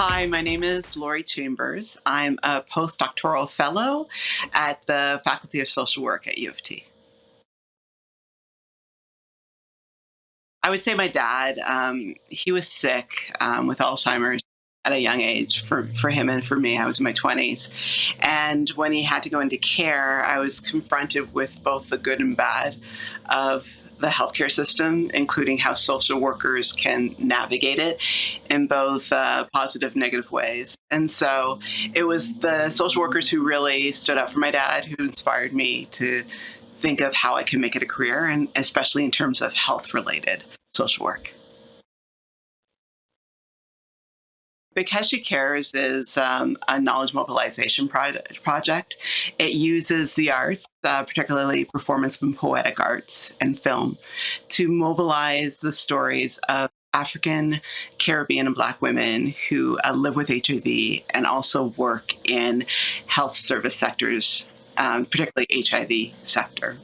Hi, my name is Lori Chambers. I'm a postdoctoral fellow at the Faculty of Social Work at U of T. I would say my dad, he was sick with Alzheimer's at a young age for him and for me. I was in my 20s. And when he had to go into care, I was confronted with both the good and bad of the healthcare system, including how social workers can navigate it in both positive and negative ways. And so it was the social workers who really stood up for my dad, who inspired me to think of how I can make it a career, and especially in terms of health-related social work. Because She Cares is a knowledge mobilization project. It uses the arts, particularly performance and poetic arts and film, to mobilize the stories of African, Caribbean, and Black women who live with HIV and also work in health service sectors, particularly HIV sector.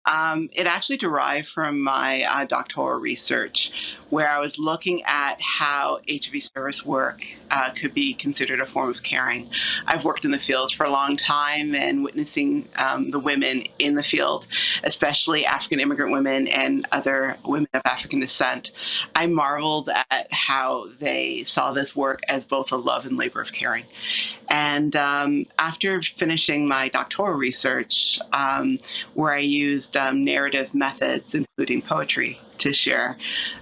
It actually derived from my doctoral research, where I was looking at how HIV service work could be considered a form of caring. I've worked in the field for a long time and witnessing the women in the field, especially African immigrant women and other women of African descent. I marveled at how they saw this work as both a love and labor of caring. And after finishing my doctoral research, where I used narrative methods, including poetry, to share,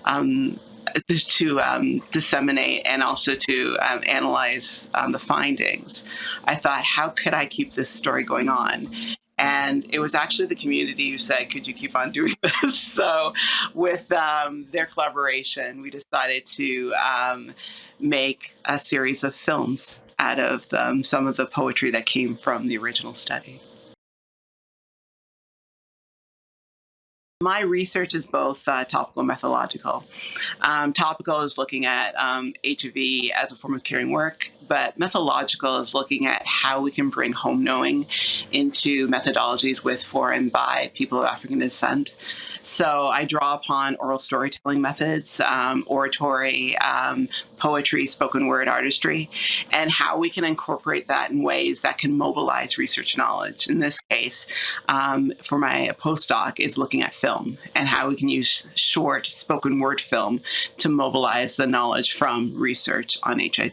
to disseminate, and also to analyze the findings, I thought, how could I keep this story going on? And it was actually the community who said, could you keep on doing this? So with their collaboration, we decided to make a series of films out of some of the poetry that came from the original study. My research is both topical and methodological. Topical is looking at HIV as a form of caring work, but methodological is looking at how we can bring home knowing into methodologies with, for, and by people of African descent. So I draw upon oral storytelling methods, oratory, poetry, spoken word artistry, and how we can incorporate that in ways that can mobilize research knowledge. In this case, for my postdoc, is looking at film and how we can use short spoken word film to mobilize the knowledge from research on HIV.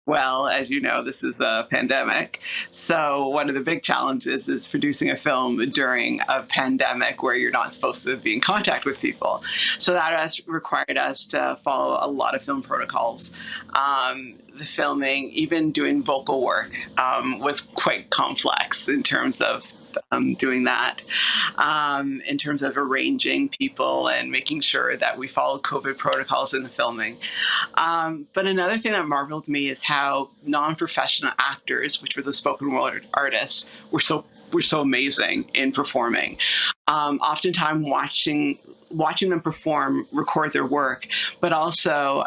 Well, as you know, this is a pandemic. So one of the big challenges is producing a film during a pandemic where you're not supposed to be in contact with people. So that has required us to follow a lot of film protocols. The filming, even doing vocal work, was quite complex in terms of doing that, in terms of arranging people and making sure that we followed COVID protocols in the filming. But another thing that marveled me is how non-professional actors, which were the spoken word artists, were so amazing in performing. Oftentimes watching them perform, record their work, but also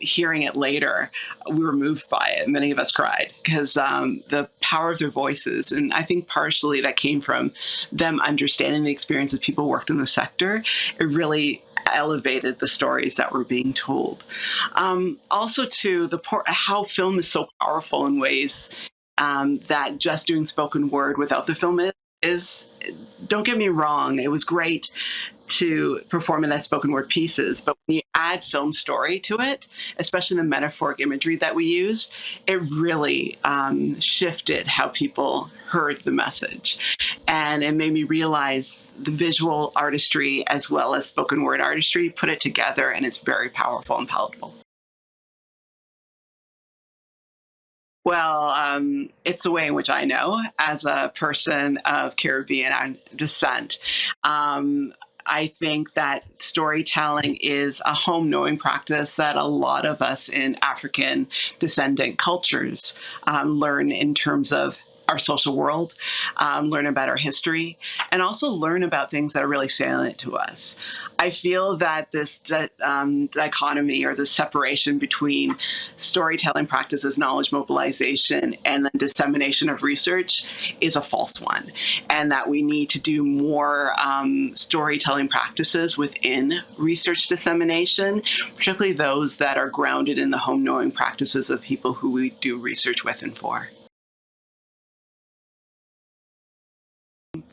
hearing it later, we were moved by it. Many of us cried because the power of their voices, and I think partially that came from them understanding the experience of people who worked in the sector. It really elevated the stories that were being told. Also, too, how film is so powerful in ways that just doing spoken word without the film is. Don't get me wrong, it was great to perform in that spoken word pieces, but when you add film story to it, especially the metaphoric imagery that we use, it really shifted how people heard the message. And it made me realize the visual artistry as well as spoken word artistry, put it together, and it's very powerful and palatable. Well, it's the way in which I know as a person of Caribbean descent. I think that storytelling is a home knowing practice that a lot of us in African descendant cultures learn in terms of our social world, learn about our history, and also learn about things that are really salient to us. I feel that this dichotomy or the separation between storytelling practices, knowledge mobilization, and the dissemination of research is a false one, and that we need to do more storytelling practices within research dissemination, particularly those that are grounded in the home knowing practices of people who we do research with and for.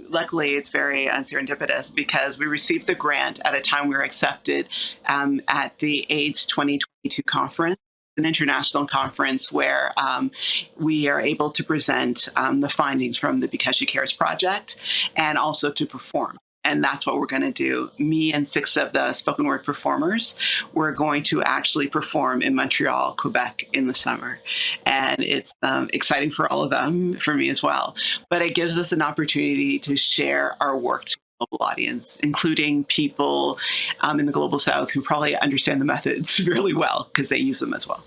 Luckily, it's very serendipitous because we received the grant at a time we were accepted at the AIDS 2022 conference, an international conference where we are able to present the findings from the Because She Cares project and also to perform. And that's what we're going to do. Me and 6 of the spoken word performers, we're going to actually perform in Montreal, Quebec in the summer. And it's exciting for all of them, for me as well. But it gives us an opportunity to share our work to a global audience, including people in the Global South who probably understand the methods really well because they use them as well.